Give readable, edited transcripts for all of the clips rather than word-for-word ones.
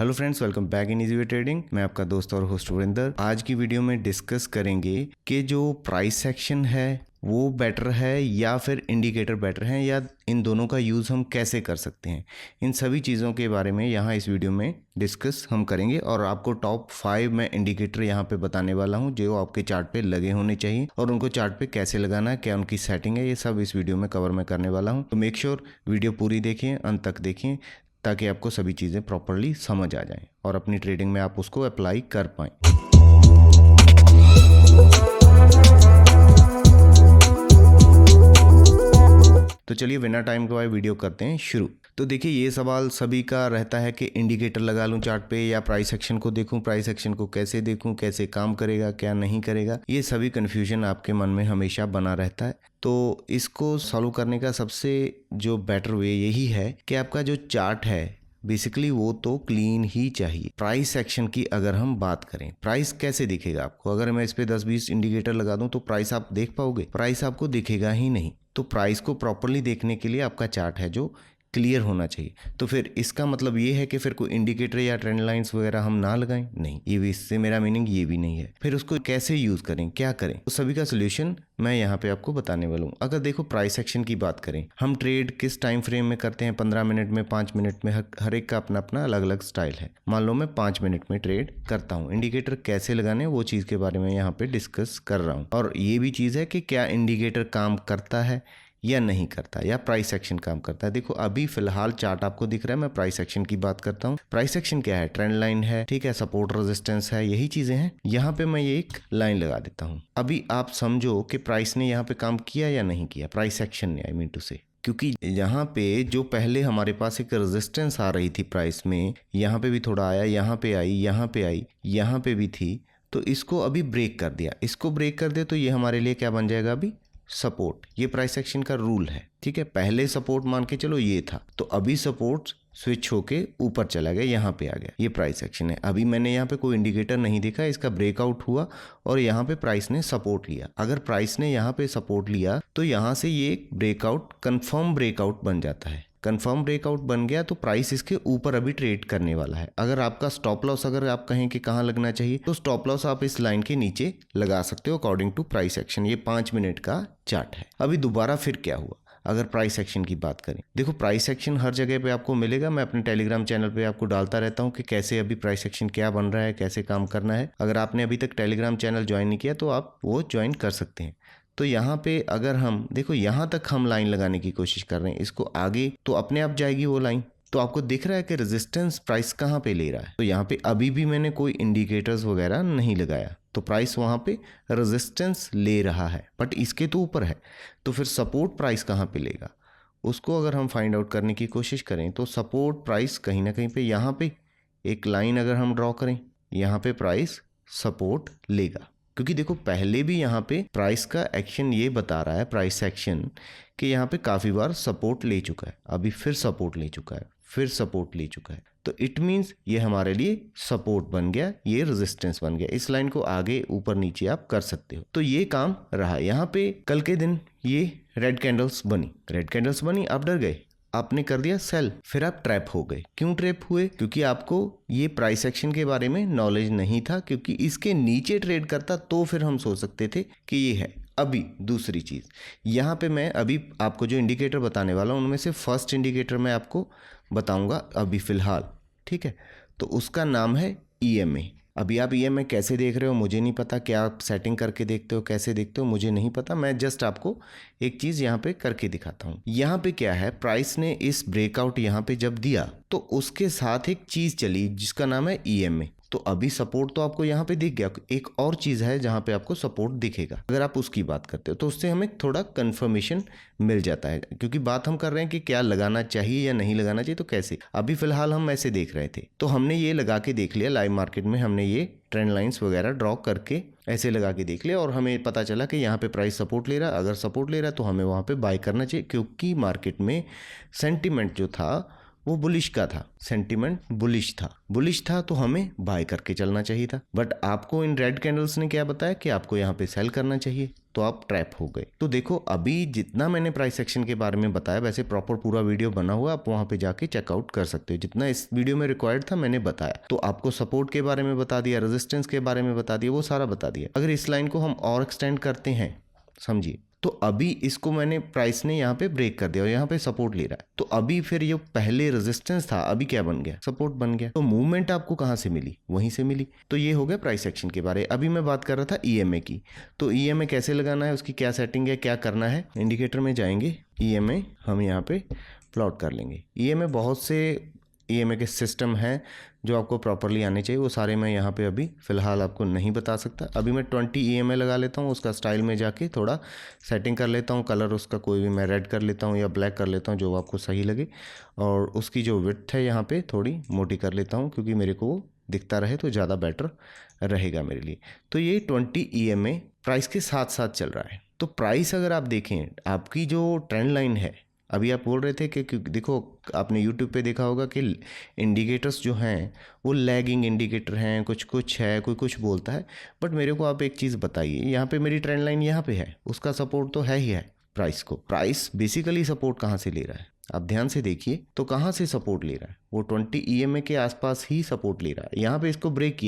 Hello friends, welcome back in easy way trading. मैं आपका दोस्त और होस्ट वरिंदर। आज की वीडियो में डिस्कस करेंगे कि जो प्राइस सेक्शन है वो बेटर है या फिर इंडिकेटर बेटर है, या इन दोनों का यूज़ हम कैसे कर सकते हैं। इन सभी चीज़ों के बारे में यहाँ इस वीडियो में डिस्कस हम करेंगे और आपको टॉप 5 मैं इंडिकेटर यहाँ पे बताने वाला हूँ जो आपके चार्ट पे लगे होने चाहिए और उनको चार्ट पे कैसे लगाना है, क्या उनकी सेटिंग है, ये सब इस वीडियो में कवर मैं करने वाला हूँ। तो मेक श्योर वीडियो पूरी देखें, अंत तक देखें, ताकि आपको सभी चीज़ें प्रॉपरली समझ आ जाएं और अपनी ट्रेडिंग में आप उसको अप्लाई कर पाएं। तो चलिए बिना टाइम गवाए वीडियो करते हैं शुरू। तो देखिए, ये सवाल सभी का रहता है कि इंडिकेटर लगा लूं चार्ट पे या प्राइस एक्शन को देखूं, प्राइस एक्शन को कैसे देखूं, कैसे काम करेगा, क्या नहीं करेगा। ये सभी कन्फ्यूजन आपके मन में हमेशा बना रहता है। तो इसको सॉल्व करने का सबसे जो बेटर वे यही है कि आपका जो चार्ट है बेसिकली वो तो क्लीन ही चाहिए। प्राइस एक्शन की अगर हम बात करें, प्राइस कैसे दिखेगा आपको? अगर मैं इस पे 10-20 इंडिकेटर लगा दूं तो प्राइस आप देख पाओगे? प्राइस आपको दिखेगा ही नहीं। तो प्राइस को प्रॉपरली देखने के लिए आपका चार्ट है जो क्लियर होना चाहिए। तो फिर इसका मतलब ये है कि फिर कोई इंडिकेटर या ट्रेंड लाइंस वगैरह हम ना लगाएं? नहीं, ये भी, इससे मेरा मीनिंग ये भी नहीं है। फिर उसको कैसे यूज करें, क्या करें, तो सभी का सोल्यूशन मैं यहाँ पे आपको बताने वाला हूँ। अगर देखो प्राइस एक्शन की बात करें, हम ट्रेड किस टाइम फ्रेम में करते हैं? 15 मिनट में, 5 मिनट में, हर एक का अपना अपना अलग अलग स्टाइल है। मान लो मैं 5 मिनट में ट्रेड करता हूँ। इंडिकेटर कैसे लगाने वो चीज़ के बारे में यहाँ पे डिस्कस कर रहा हूँ। और ये भी चीज़ है कि क्या इंडिकेटर काम करता है या नहीं करता, या प्राइस एक्शन काम करता है। देखो अभी फिलहाल चार्ट आपको दिख रहा है, मैं प्राइस एक्शन की बात करता हूँ। प्राइस एक्शन क्या है? ट्रेंड लाइन है, ठीक है, सपोर्ट रेजिस्टेंस है, यही चीजें हैं। यहाँ पे मैं ये एक लाइन लगा देता हूँ। अभी आप समझो कि प्राइस ने यहाँ पे काम किया या नहीं किया, प्राइस एक्शन ने, आई मीन टू से। क्योंकि यहाँ पे जो पहले हमारे पास एक रेजिस्टेंस आ रही थी प्राइस में, यहाँ पे भी थोड़ा आया, यहाँ पे आई, यहाँ पे आई, यहाँ पे भी थी, तो इसको अभी ब्रेक कर दिया। इसको ब्रेक कर दे तो ये हमारे लिए क्या बन जाएगा? अभी सपोर्ट। ये प्राइस एक्शन का रूल है, ठीक है। पहले सपोर्ट मान के चलो ये था, तो अभी सपोर्ट स्विच होके ऊपर चला गया, यहाँ पे आ गया, ये प्राइस एक्शन है। अभी मैंने यहाँ पे कोई इंडिकेटर नहीं देखा, इसका ब्रेकआउट हुआ और यहाँ पे प्राइस ने सपोर्ट लिया। अगर प्राइस ने यहाँ पे सपोर्ट लिया तो यहाँ से ये ब्रेकआउट कंफर्म ब्रेकआउट बन जाता है। कंफर्म ब्रेकआउट बन गया तो प्राइस इसके ऊपर अभी ट्रेड करने वाला है। अगर आपका स्टॉप लॉस, अगर आप कहें कि कहाँ लगना चाहिए, तो स्टॉप लॉस आप इस लाइन के नीचे लगा सकते हो अकॉर्डिंग टू प्राइस एक्शन। ये 5 मिनट का चार्ट है। अभी दोबारा फिर क्या हुआ अगर प्राइस एक्शन की बात करें? देखो प्राइस एक्शन हर जगह पे आपको मिलेगा। मैं अपने टेलीग्राम चैनल पे आपको डालता रहता हूँ कि कैसे अभी प्राइस एक्शन क्या बन रहा है, कैसे काम करना है। अगर आपने अभी तक टेलीग्राम चैनल ज्वाइन नहीं किया तो आप वो ज्वाइन कर सकते हैं। तो यहाँ पे अगर हम देखो, यहाँ तक हम लाइन लगाने की कोशिश कर रहे हैं, इसको आगे तो अपने आप जाएगी वो लाइन। तो आपको दिख रहा है कि रेजिस्टेंस प्राइस कहाँ पे ले रहा है। तो यहाँ पे अभी भी मैंने कोई इंडिकेटर्स वगैरह नहीं लगाया, तो प्राइस वहाँ पे रेजिस्टेंस ले रहा है, बट इसके तो ऊपर है। तो फिर सपोर्ट प्राइस कहाँ पे लेगा, उसको अगर हम फाइंड आउट करने की कोशिश करें तो सपोर्ट प्राइस कहीं ना कहीं पे, यहाँ पे एक लाइन अगर हम ड्रॉ करें, यहाँ पे प्राइस सपोर्ट लेगा। क्योंकि देखो पहले भी यहाँ पे प्राइस का एक्शन ये बता रहा है, प्राइस एक्शन, कि यहाँ पे काफ़ी बार सपोर्ट ले चुका है, अभी फिर सपोर्ट ले चुका है, फिर सपोर्ट ले चुका है। तो इट मीन्स ये हमारे लिए सपोर्ट बन गया, ये रेजिस्टेंस बन गया। इस लाइन को आगे ऊपर नीचे आप कर सकते हो। तो ये काम रहा। यहाँ पे कल के दिन ये रेड कैंडल्स बनी, आप डर गए, आपने कर दिया सेल, फिर आप ट्रैप हो गए। क्यों ट्रैप हुए? क्योंकि आपको ये प्राइस एक्शन के बारे में नॉलेज नहीं था। क्योंकि इसके नीचे ट्रेड करता तो फिर हम सोच सकते थे कि ये है। अभी दूसरी चीज़, यहाँ पे मैं अभी आपको जो इंडिकेटर बताने वाला हूँ उनमें से फर्स्ट इंडिकेटर मैं आपको बताऊंगा अभी फ़िलहाल, ठीक है। तो उसका नाम है EMA। अभी आप EMA कैसे देख रहे हो मुझे नहीं पता, क्या आप सेटिंग करके देखते हो, कैसे देखते हो मुझे नहीं पता। मैं जस्ट आपको एक चीज़ यहाँ पे करके दिखाता हूँ। यहाँ पे क्या है, प्राइस ने इस ब्रेकआउट यहाँ पे जब दिया तो उसके साथ एक चीज़ चली जिसका नाम है EMA। तो अभी सपोर्ट तो आपको यहाँ पे दिख गया, एक और चीज़ है जहाँ पे आपको सपोर्ट दिखेगा। अगर आप उसकी बात करते हो तो उससे हमें थोड़ा कंफर्मेशन मिल जाता है। क्योंकि बात हम कर रहे हैं कि क्या लगाना चाहिए या नहीं लगाना चाहिए, तो कैसे। अभी फिलहाल हम ऐसे देख रहे थे, तो हमने ये लगा के देख लिया लाइव मार्केट में, हमने ये ट्रेंड लाइंस वगैरह ड्रॉ करके ऐसे लगा के देख लिया और हमें पता चला कि यहाँ पे प्राइस सपोर्ट ले रहा है। अगर सपोर्ट ले रहा है तो हमें वहाँ पे बाय करना चाहिए, क्योंकि मार्केट में सेंटिमेंट जो था वो बुलिश का था, सेंटिमेंट बुलिश था तो हमें बाय करके चलना चाहिए था। बट आपको इन रेड कैंडल्स ने क्या बताया कि आपको यहाँ पे सेल करना चाहिए। तो आप ट्रैप हो गए। तो देखो अभी जितना मैंने प्राइस सेक्शन के बारे में बताया वैसे प्रॉपर पूरा वीडियो बना हुआ, आप वहां पे जाके चेकआउट कर सकते हो। जितना इस वीडियो में रिक्वायर्ड था मैंने बताया। तो आपको सपोर्ट के बारे में बता दिया, रेजिस्टेंस के बारे में बता दिया, वो सारा बता दिया। अगर इस लाइन को हम और एक्सटेंड करते हैं, समझिए, तो अभी इसको मैंने प्राइस ने यहाँ पे ब्रेक कर दिया और यहाँ पे सपोर्ट ले रहा है। तो अभी फिर ये पहले रेजिस्टेंस था, अभी क्या बन गया, सपोर्ट बन गया। तो मूवमेंट आपको कहाँ से मिली, वहीं से मिली। तो ये हो गया प्राइस एक्शन के बारे। अभी मैं बात कर रहा था ईएमए की। तो ईएमए कैसे लगाना है, उसकी क्या सेटिंग है, क्या करना है। इंडिकेटर में जाएंगे, ईएमए हम यहाँ पे प्लॉट कर लेंगे। ईएमए बहुत से ईएमए के सिस्टम हैं जो आपको प्रॉपरली आने चाहिए, वो सारे मैं यहाँ पे अभी फ़िलहाल आपको नहीं बता सकता। अभी मैं 20 ईएमए लगा लेता हूँ, उसका स्टाइल में जाके थोड़ा सेटिंग कर लेता हूँ। कलर उसका कोई भी मैं रेड कर लेता हूँ या ब्लैक कर लेता हूँ, जो आपको सही लगे। और उसकी जो विड्थ है यहाँ पे थोड़ी मोटी कर लेता हूँ, क्योंकि मेरे को वो दिखता रहे तो ज़्यादा बेटर रहेगा मेरे लिए। तो ये 20 ईएमए प्राइस के साथ साथ चल रहा है। तो प्राइस अगर आप देखें, आपकी जो ट्रेंड लाइन है, अभी आप बोल रहे थे कि देखो आपने YouTube पे देखा होगा कि इंडिकेटर्स जो हैं वो लैगिंग इंडिकेटर हैं, कुछ कुछ है, कोई कुछ बोलता है। बट मेरे को आप एक चीज़ बताइए, यहाँ पे मेरी ट्रेंड लाइन यहाँ पे है, उसका सपोर्ट तो है ही है प्राइस को। प्राइस बेसिकली सपोर्ट कहाँ से ले रहा है, आप ध्यान से देखिए तो कहाँ से सपोर्ट ले रहा है, वो 20 ईएमए के आसपास ही सपोर्ट ले रहा है। यहाँ पे इसको ब्रेक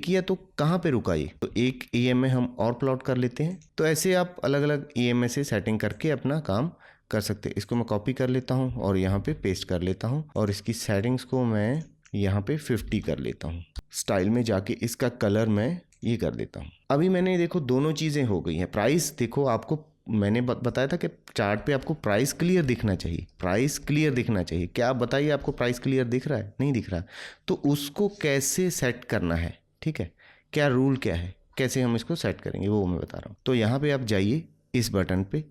किया तो कहाँ पे रुका ये, तो एक ईएमए हम और प्लॉट कर लेते हैं। तो ऐसे आप अलग अलग ईएमए से सेटिंग करके अपना काम कर सकते हैं। इसको मैं कॉपी कर लेता हूँ और यहाँ पे पेस्ट कर लेता हूँ और इसकी सेटिंग्स को मैं यहाँ पे 50 कर लेता हूँ। स्टाइल में जाके इसका कलर मैं ये कर देता हूँ। अभी मैंने देखो दोनों चीज़ें हो गई हैं। प्राइस देखो, आपको मैंने बताया था कि चार्ट पे आपको प्राइस क्लियर दिखना चाहिए, प्राइस क्लियर दिखना चाहिए। क्या आप बताइए, आपको प्राइस क्लियर दिख रहा है, नहीं दिख रहा। तो उसको कैसे सेट करना है, ठीक है, क्या रूल क्या है, कैसे हम इसको सेट करेंगे वो मैं बता रहा हूँ। तो यहाँ पे आप जाइए इस बटन पे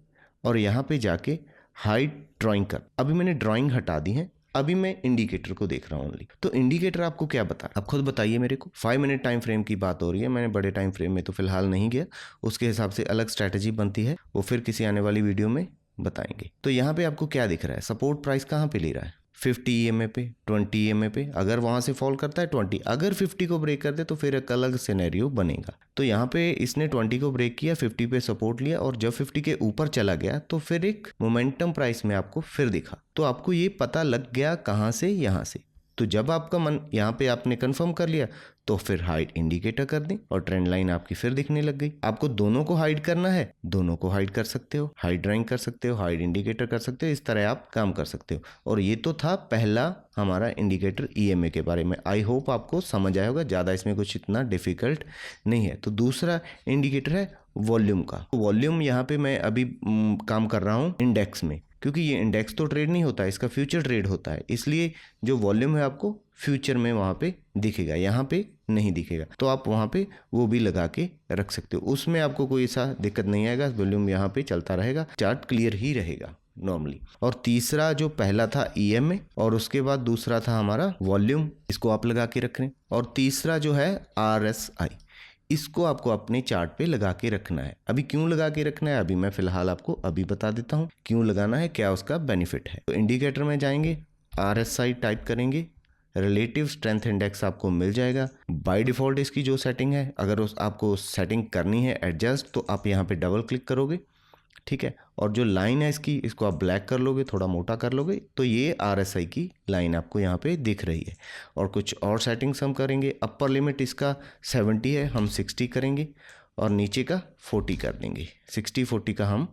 और यहाँ पे जाके हाइड ड्राइंग कर। अभी मैंने ड्राइंग हटा दी है, अभी मैं इंडिकेटर को देख रहा हूँ ओनली। तो इंडिकेटर आपको क्या बता रहा है, आप खुद बताइए मेरे को। 5 मिनट टाइम फ्रेम की बात हो रही है, मैंने बड़े टाइम फ्रेम में तो फिलहाल नहीं गया, उसके हिसाब से अलग स्ट्रैटेजी बनती है, वो फिर किसी आने वाली वीडियो में बताएंगे। तो यहाँ पे आपको क्या दिख रहा है, सपोर्ट प्राइस कहाँ पे ले रहा है, 50 ईएमए पे, 20 ईएमए पे। अगर वहां से फॉल करता है 20, अगर 50 को ब्रेक कर दे तो फिर एक अलग सिनेरियो बनेगा। तो यहाँ पे इसने 20 को ब्रेक किया, 50 पे सपोर्ट लिया और जब 50 के ऊपर चला गया तो फिर एक मोमेंटम प्राइस में आपको फिर दिखा। तो आपको ये पता लग गया कहाँ से, यहाँ से। तो जब आपका मन यहाँ पे आपने कंफर्म कर लिया तो फिर हाइड इंडिकेटर कर दें और ट्रेंड लाइन आपकी फिर दिखने लग गई। आपको दोनों को हाइड करना है, दोनों को हाइड कर सकते हो, हाइड ड्राइंग कर सकते हो, हाइड इंडिकेटर कर सकते हो, इस तरह आप काम कर सकते हो। और ये तो था पहला हमारा इंडिकेटर ईएमए के बारे में। आई होप आपको समझ आया होगा, ज़्यादा इसमें कुछ इतना डिफिकल्ट नहीं है। तो दूसरा इंडिकेटर है वॉल्यूम का। वॉल्यूम यहाँ पे मैं अभी काम कर रहा हूँ इंडेक्स में, क्योंकि ये इंडेक्स तो ट्रेड नहीं होता है, इसका फ्यूचर ट्रेड होता है, इसलिए जो वॉल्यूम है आपको फ्यूचर में वहाँ पे दिखेगा, यहाँ पे नहीं दिखेगा। तो आप वहाँ पे वो भी लगा के रख सकते हो, उसमें आपको कोई ऐसा दिक्कत नहीं आएगा। वॉल्यूम यहाँ पे चलता रहेगा, चार्ट क्लियर ही रहेगा नॉर्मली। और तीसरा जो पहला था ईएमए और उसके बाद दूसरा था हमारा वॉल्यूम, इसको आप लगा के रख रहे हैं। और तीसरा जो है आरएसआई, इसको आपको अपने चार्ट पे लगा के रखना है। अभी क्यों लगा के रखना है, अभी मैं फिलहाल आपको अभी बता देता हूँ क्यों लगाना है, क्या उसका बेनिफिट है। तो इंडिकेटर में जाएंगे, आरएसआई टाइप करेंगे, रिलेटिव स्ट्रेंथ इंडेक्स आपको मिल जाएगा। बाय डिफ़ॉल्ट इसकी जो सेटिंग है, अगर आपको सेटिंग करनी है एडजस्ट, तो आप यहाँ पे डबल क्लिक करोगे, ठीक है। और जो लाइन है इसकी, इसको आप ब्लैक कर लोगे, थोड़ा मोटा कर लोगे, तो ये आरएसआई की लाइन आपको यहाँ पे दिख रही है। और कुछ और सेटिंग्स हम करेंगे। अपर लिमिट इसका 70 है, हम 60 करेंगे और नीचे का 40 कर देंगे। 60-40 का हम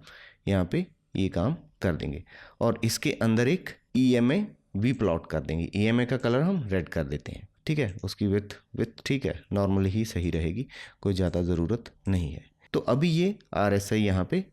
यहाँ पे ये काम कर देंगे। और इसके अंदर एक ईएमए भी प्लॉट कर देंगे। ईएमए का कलर हम रेड कर देते हैं, ठीक है। उसकी विथ ठीक है, नॉर्मली ही सही रहेगी, कोई ज़्यादा ज़रूरत नहीं है। तो अभी ये आरएसआई यहाँ पे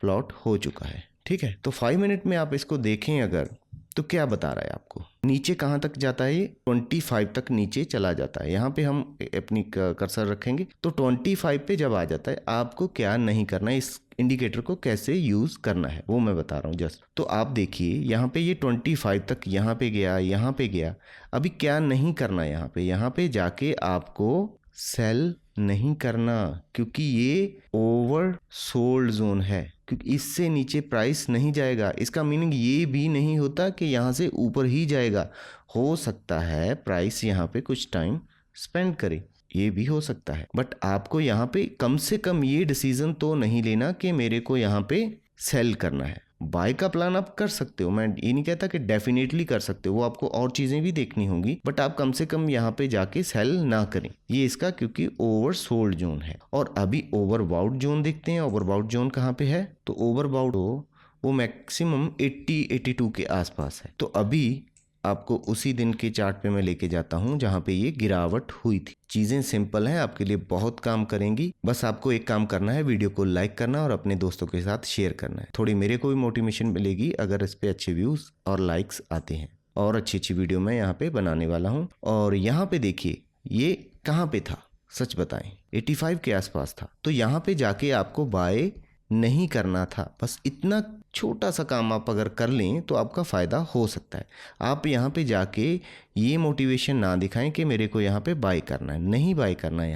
प्लॉट हो चुका है, ठीक है। तो 5 मिनट में आप इसको देखें अगर, तो क्या बता रहा है आपको, नीचे कहाँ तक जाता है, ये 25 तक नीचे चला जाता है। यहाँ पे हम अपनी कर्सर रखेंगे तो 25 पे जब आ जाता है, आपको क्या नहीं करना है, इस इंडिकेटर को कैसे यूज़ करना है वो मैं बता रहा हूँ जस्ट। तो आप देखिए यहाँ पे ये 25 तक यहाँ पे गया, यहाँ पे गया। अभी क्या नहीं करना, यहाँ पे जाके आपको सेल नहीं करना, क्योंकि ये ओवर सोल्ड जोन है, क्योंकि इससे नीचे प्राइस नहीं जाएगा। इसका मीनिंग ये भी नहीं होता कि यहाँ से ऊपर ही जाएगा, हो सकता है प्राइस यहाँ पे कुछ टाइम स्पेंड करे। ये भी हो सकता है, बट आपको यहाँ पे कम से कम ये डिसीजन तो नहीं लेना कि मेरे को यहाँ पे सेल करना है। बाय का प्लान आप कर सकते हो, मैं ये नहीं कहता कि डेफिनेटली कर सकते हो, वो आपको और चीजें भी देखनी होंगी, बट आप कम से कम यहाँ पे जाके सेल ना करें ये इसका, क्योंकि ओवर सोल्ड जोन है। और अभी ओवरबाउट जोन देखते हैं। ओवरबाउट जोन कहाँ पे है? तो ओवरबाउट वो मैक्सिमम 80-82 के आसपास है। तो अभी आपको उसी दिन के चार्ट पे मैं लेके जाता हूँ जहाँ पे ये गिरावट हुई थी। चीज़ें सिंपल हैं, आपके लिए बहुत काम करेंगी। बस आपको एक काम करना है, वीडियो को लाइक करना और अपने दोस्तों के साथ शेयर करना है। थोड़ी मेरे को भी मोटिवेशन मिलेगी अगर इस पे अच्छे व्यूज़ और लाइक्स आते हैं, और अच्छी अच्छी वीडियो मैं यहाँ पे बनाने वाला हूँ। और यहाँ पे देखिए ये कहाँ पे था, सच बताएं 85 के आसपास था। तो यहाँ पे जाके आपको बाय नहीं करना था। बस इतना छोटा सा काम आप अगर कर लें तो आपका फ़ायदा हो सकता है। आप यहाँ पे जाके ये मोटिवेशन ना दिखाएं कि मेरे को यहाँ पे बाय करना है, नहीं बाय करना है।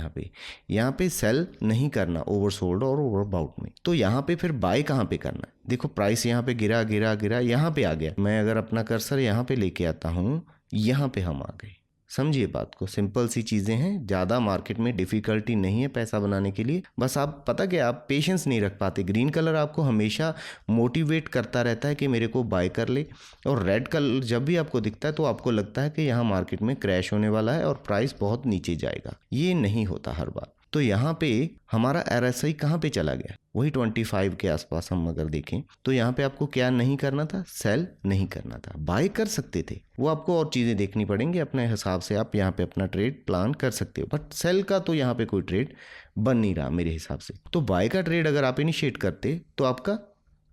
यहाँ पे सेल नहीं करना ओवरसोल्ड और ओवरबाउट में। तो यहाँ पे फिर बाय कहाँ पे करना है? देखो प्राइस यहाँ पे गिरा गिरा गिरा, यहाँ पे आ गया। मैं अगर अपना कर्सर यहाँ पे लेके आता हूँ, यहाँ पे हम आ गए। समझिए बात को, सिंपल सी चीज़ें हैं, ज़्यादा मार्केट में डिफ़िकल्टी नहीं है पैसा बनाने के लिए। बस आप पता क्या, आप पेशेंस नहीं रख पाते। ग्रीन कलर आपको हमेशा मोटिवेट करता रहता है कि मेरे को बाय कर ले, और रेड कलर जब भी आपको दिखता है तो आपको लगता है कि यहाँ मार्केट में क्रैश होने वाला है और प्राइस बहुत नीचे जाएगा। ये नहीं होता हर बार। तो यहाँ पे हमारा RSI कहाँ पे चला गया? वही 25 के आसपास हम अगर देखें तो यहाँ पे आपको क्या नहीं करना था? सेल नहीं करना था। बाय कर सकते थे, वो आपको और चीज़ें देखनी पड़ेंगी अपने हिसाब से। आप यहाँ पे अपना ट्रेड प्लान कर सकते हो, बट सेल का तो यहाँ पे कोई ट्रेड बन नहीं रहा मेरे हिसाब से। तो बाय का ट्रेड अगर आप इनिशिएट करते तो आपका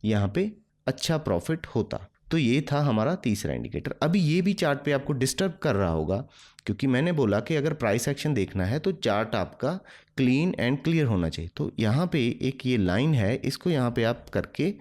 यहाँ पे अच्छा प्रॉफिट होता। तो ये था हमारा तीसरा इंडिकेटर। अभी ये भी चार्ट पे आपको डिस्टर्ब कर रहा होगा, क्योंकि मैंने बोला कि अगर प्राइस एक्शन देखना है तो चार्ट आपका क्लीन एंड क्लियर होना चाहिए। तो यहाँ पे एक ये लाइन है, इसको यहाँ पे आप करके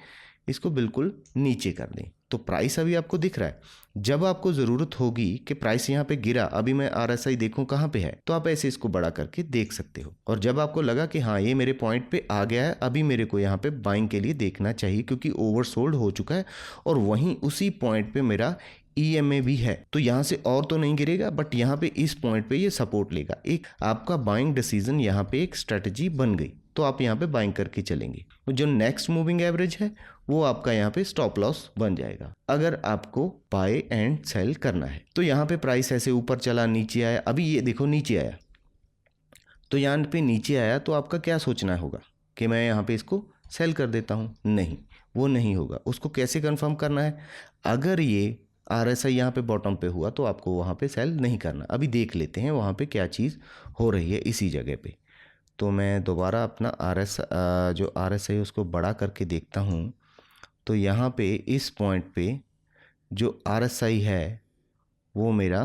इसको बिल्कुल नीचे कर दें। तो प्राइस अभी आपको दिख रहा है। जब आपको ज़रूरत होगी कि प्राइस यहाँ पे गिरा, अभी मैं RSI देखूँ कहाँ पे है, तो आप ऐसे इसको बड़ा करके देख सकते हो। और जब आपको लगा कि हाँ ये मेरे पॉइंट पे आ गया है, अभी मेरे को यहाँ पे बाइंग के लिए देखना चाहिए, क्योंकि ओवरसोल्ड हो चुका है और वहीं उसी पॉइंट पे मेरा EMA भी है। तो यहाँ से और तो नहीं गिरेगा, बट यहाँ पे इस पॉइंट पे ये सपोर्ट लेगा। एक आपका बाइंग डिसीजन यहाँ पे एक स्ट्रेटजी बन गई, तो आप यहाँ पे बाइंग करके चलेंगे। तो जो नेक्स्ट मूविंग एवरेज है वो आपका यहाँ पे स्टॉप लॉस बन जाएगा अगर आपको बाय एंड सेल करना है। तो यहाँ पे प्राइस ऐसे ऊपर चला, नीचे आया, अभी ये देखो नीचे आया। तो यहाँ पे नीचे आया तो आपका क्या सोचना होगा कि मैं यहाँ पे इसको सेल कर देता हूँ? नहीं, वो नहीं होगा। उसको कैसे कंफर्म करना है? अगर ये RSI यहाँ पे बॉटम पे हुआ तो आपको वहाँ पे सेल नहीं करना। अभी देख लेते हैं वहाँ पे क्या चीज़ हो रही है इसी जगह पे। तो मैं दोबारा अपना जो RSI उसको बड़ा करके देखता हूँ। तो यहाँ पे इस पॉइंट पे जो RSI है वो मेरा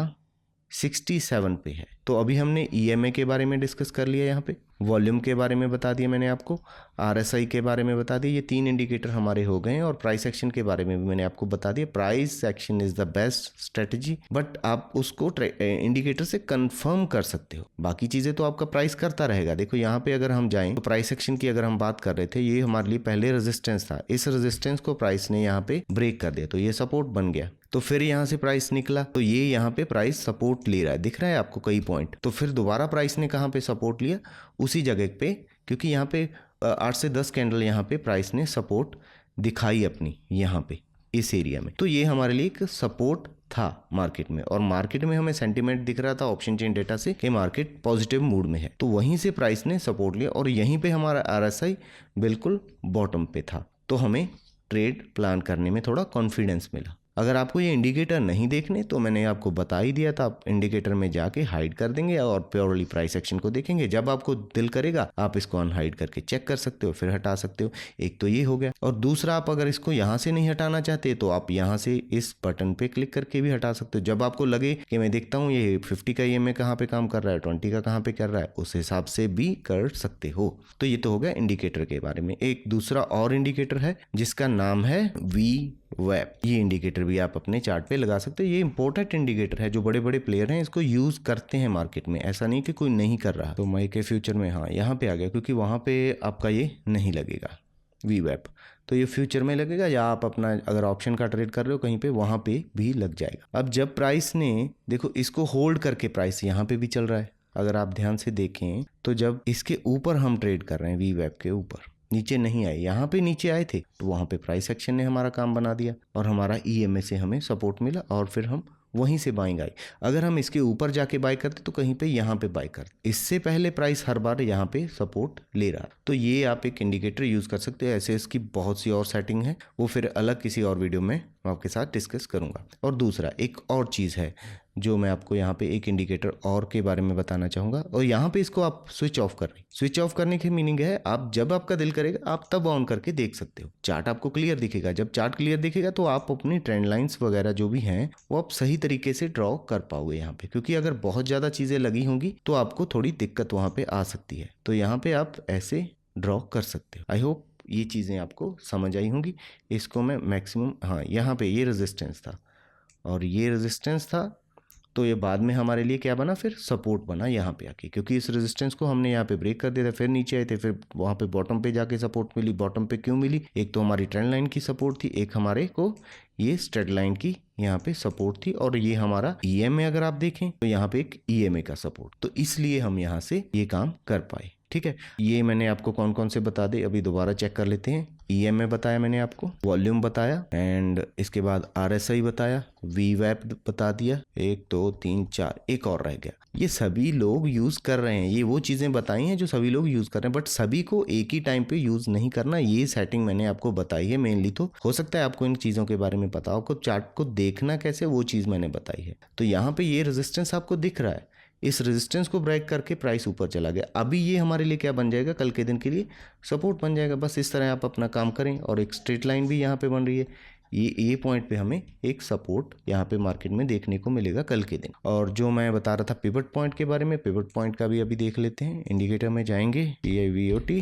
67 पे है। तो अभी हमने EMA के बारे में डिस्कस कर लिया, यहाँ पे वॉल्यूम के बारे में बता दिया मैंने आपको, RSI के बारे में बता दिया। ये 3 इंडिकेटर हमारे हो गए हैं। और प्राइस एक्शन के बारे में भी मैंने आपको बता दिया। Price action is the best strategy, but आप उसको इंडिकेटर से कंफर्म कर सकते हो। बाकी चीज़ें तो आपका प्राइस करता रहेगा। देखो यहाँ पे अगर हम जाएं तो प्राइस एक्शन की अगर हम बात कर रहे थे, ये हमारे लिए पहले रेजिस्टेंस था। इस रेजिस्टेंस को प्राइस ने यहाँ पे ब्रेक कर दिया, तो ये सपोर्ट बन गया। तो फिर यहाँ से प्राइस निकला, तो ये यहाँ पे प्राइस सपोर्ट ले रहा है, दिख रहा है आपको कई पॉइंट। तो फिर दोबारा प्राइस ने कहाँ पे सपोर्ट लिया? उसी जगह पे, क्योंकि यहाँ पे 8 से 10 कैंडल यहाँ पे प्राइस ने सपोर्ट दिखाई अपनी यहाँ पे इस एरिया में। तो ये हमारे लिए एक सपोर्ट था मार्केट में, और मार्केट में हमें सेंटीमेंट दिख रहा था ऑप्शन चेन डेटा से कि मार्केट पॉजिटिव मूड में है। तो वहीं से प्राइस ने सपोर्ट लिया और यहीं पे हमारा RSI बिल्कुल बॉटम पे था। तो हमें ट्रेड प्लान करने में थोड़ा कॉन्फिडेंस मिला। अगर आपको ये इंडिकेटर नहीं देखने तो मैंने आपको बता ही दिया था, आप इंडिकेटर में जाके हाइड कर देंगे और प्योरली प्राइस एक्शन को देखेंगे। जब आपको दिल करेगा आप इसको अनहाइड करके चेक कर सकते हो, फिर हटा सकते हो। एक तो ये हो गया। और दूसरा, आप अगर इसको यहाँ से नहीं हटाना चाहते तो आप यहाँ से इस बटन पे क्लिक करके भी हटा सकते हो। जब आपको लगे कि मैं देखता हूँ ये 50 का EMA कहाँ पे काम कर रहा है, 20 का कहाँ पे कर रहा है, उस हिसाब से भी कर सकते हो। तो ये तो हो गया इंडिकेटर के बारे में। एक दूसरा और इंडिकेटर है जिसका नाम है VWAP। ये इंडिकेटर भी आप अपने चार्ट पे लगा सकते हो। ये इंपॉर्टेंट इंडिकेटर है, जो बड़े बड़े प्लेयर हैं इसको यूज करते हैं मार्केट में, ऐसा नहीं कि कोई नहीं कर रहा। तो मई के फ्यूचर में हाँ यहाँ पे आ गया, क्योंकि वहाँ पे आपका ये नहीं लगेगा VWAP, तो ये फ्यूचर में लगेगा, या आप अपना अगर ऑप्शन का ट्रेड कर रहे हो कहीं पे, वहाँ पे भी लग जाएगा। अब जब प्राइस ने देखो इसको होल्ड करके प्राइस यहाँ पे भी चल रहा है, अगर आप ध्यान से देखें तो जब इसके ऊपर हम ट्रेड कर रहे हैं, वी वेब के ऊपर, नीचे नहीं आए, यहाँ पे नीचे आए थे तो वहाँ पे प्राइस एक्शन ने हमारा काम बना दिया और हमारा EMA से हमें सपोर्ट मिला और फिर हम वहीं से बाइंग आई। अगर हम इसके ऊपर जाके बाय करते तो कहीं पे यहाँ पे बाय करते। इससे पहले प्राइस हर बार यहाँ पे सपोर्ट ले रहा, तो ये आप एक इंडिकेटर यूज कर सकते हैं। ऐसे इसकी बहुत सी और सेटिंग है, वो फिर अलग किसी और वीडियो में मैं आपके साथ डिस्कस करूंगा। और दूसरा एक और चीज़ है जो मैं आपको यहाँ पे एक इंडिकेटर और के बारे में बताना चाहूँगा, और यहाँ पे इसको आप स्विच ऑफ कर रहे हैं। स्विच ऑफ करने की मीनिंग है आप जब आपका दिल करेगा आप तब ऑन करके देख सकते हो, चार्ट आपको क्लियर दिखेगा। जब चार्ट क्लियर दिखेगा तो आप अपनी ट्रेंड लाइंस वगैरह जो भी हैं वो आप सही तरीके से ड्रॉ कर पाओगे यहाँ पे, क्योंकि अगर बहुत ज़्यादा चीज़ें लगी होंगी तो आपको थोड़ी दिक्कत वहाँ पे आ सकती है। तो यहाँ पे आप ऐसे ड्रॉ कर सकते हो। आई होप ये चीज़ें आपको समझ आई होंगी। इसको मैं मैक्सिमम, हाँ यहाँ पे ये रेजिस्टेंस था और ये रेजिस्टेंस था, तो ये बाद में हमारे लिए क्या बना, फिर सपोर्ट बना यहाँ पे आके, क्योंकि इस रेजिस्टेंस को हमने यहाँ पे ब्रेक कर दिया था, फिर नीचे आए थे, फिर वहाँ पे बॉटम पे जाके सपोर्ट मिली। बॉटम पे क्यों मिली, एक तो हमारी ट्रेंड लाइन की सपोर्ट थी, एक हमारे को ये स्ट्रेट लाइन की यहाँ पे सपोर्ट थी, और ये हमारा EMA अगर आप देखें तो यहाँ पे एक EMA का सपोर्ट, तो इसलिए हम यहाँ से ये काम कर पाए। ठीक है, ये मैंने आपको कौन कौन से बता दे, अभी दोबारा चेक कर लेते हैं। EMA बताया मैंने आपको, वॉल्यूम बताया, एंड इसके बाद RSI बताया, VWAP बता दिया, 1 2 3 4, एक और रह गया। ये सभी लोग यूज़ कर रहे हैं, ये वो चीज़ें बताई हैं जो सभी लोग यूज़ कर रहे हैं, बट सभी को एक ही टाइम पे यूज़ नहीं करना। ये सेटिंग मैंने आपको बताई है मेनली, तो हो सकता है आपको इन चीज़ों के बारे में पता हो, आपको चार्ट को देखना कैसे वो चीज़ मैंने बताई है। तो यहाँ पे ये रेजिस्टेंस आपको दिख रहा है, इस रेजिस्टेंस को ब्रेक करके प्राइस ऊपर चला गया। अभी ये हमारे लिए क्या बन जाएगा, कल के दिन के लिए सपोर्ट बन जाएगा। बस इस तरह आप अपना काम करें, और एक स्ट्रेट लाइन भी यहाँ पे बन रही है, ये पॉइंट पे हमें एक सपोर्ट यहाँ पे मार्केट में देखने को मिलेगा कल के दिन। और जो मैं बता रहा था पिवट पॉइंट के बारे में, पिवट पॉइंट का भी अभी देख लेते हैं। इंडिकेटर में जाएंगे, PIVOT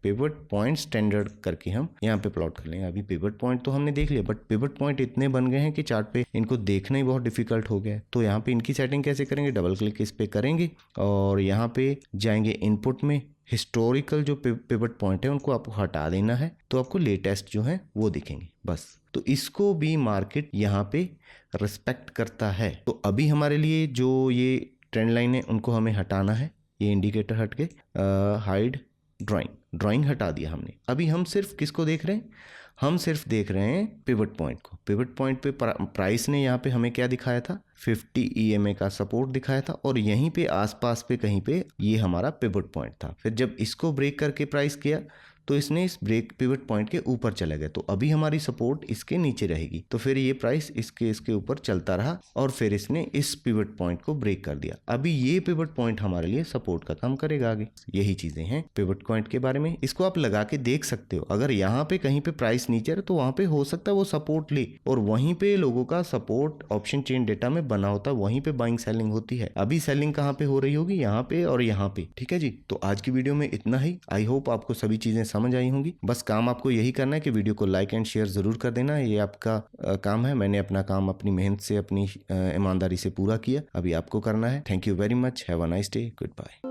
पिवट पॉइंट स्टैंडर्ड करके हम यहाँ पे प्लॉट कर लेंगे। अभी पिवट पॉइंट तो हमने देख लिया, बट पिवट पॉइंट इतने बन गए हैं कि चार्ट पे इनको देखना ही बहुत डिफिकल्ट हो गया है। तो यहाँ पे इनकी सेटिंग कैसे करेंगे, डबल क्लिक इस पे करेंगे और यहाँ पे जाएंगे इनपुट में, हिस्टोरिकल जो पिवट पॉइंट है उनको आपको हटा देना है, तो आपको लेटेस्ट जो है वो दिखेंगे बस। तो इसको भी मार्केट यहाँ पे रिस्पेक्ट करता है। तो अभी हमारे लिए जो ये ट्रेंड लाइन है उनको हमें हटाना है, ये इंडिकेटर हट के हाइड ड्राइंग हटा दिया हमने। अभी हम सिर्फ किसको देख रहे हैं, हम सिर्फ देख रहे हैं पिवट पॉइंट को। पिवट पॉइंट पे प्राइस ने यहाँ पे हमें क्या दिखाया था, 50 EMA का सपोर्ट दिखाया था, और यहीं पे आसपास पे कहीं पे ये हमारा पिवट पॉइंट था। फिर जब इसको ब्रेक करके प्राइस किया तो इसने इस ब्रेक पिवट पॉइंट के ऊपर चला गया, तो अभी हमारी सपोर्ट इसके नीचे रहेगी। तो फिर ये प्राइस इसके ऊपर चलता रहा और फिर इसने इस पिवट पॉइंट को ब्रेक कर दिया। अभी ये पिवट पॉइंट हमारे लिए सपोर्ट का काम करेगा आगे। यही चीजें हैं पिवट पॉइंट के बारे में, इसको आप लगा के देख सकते हो। अगर यहाँ पे कहीं पे प्राइस नीचे है तो वहां पे हो सकता है वो सपोर्ट ले, और वहीं पे लोगों का सपोर्ट ऑप्शन चेन डेटा में बना होता है, वहीं पे बाइंग सेलिंग होती है। अभी सेलिंग कहाँ पे हो रही होगी, यहाँ पे और यहाँ पे। ठीक है जी, तो आज की वीडियो में इतना ही। आई होप आपको सभी चीजें समझ आई होंगी। बस काम आपको यही करना है कि वीडियो को लाइक एंड शेयर जरूर कर देना, ये आपका काम है। मैंने अपना काम अपनी मेहनत से, अपनी ईमानदारी से पूरा किया, अभी आपको करना है। Thank you very much, have a nice day, good bye.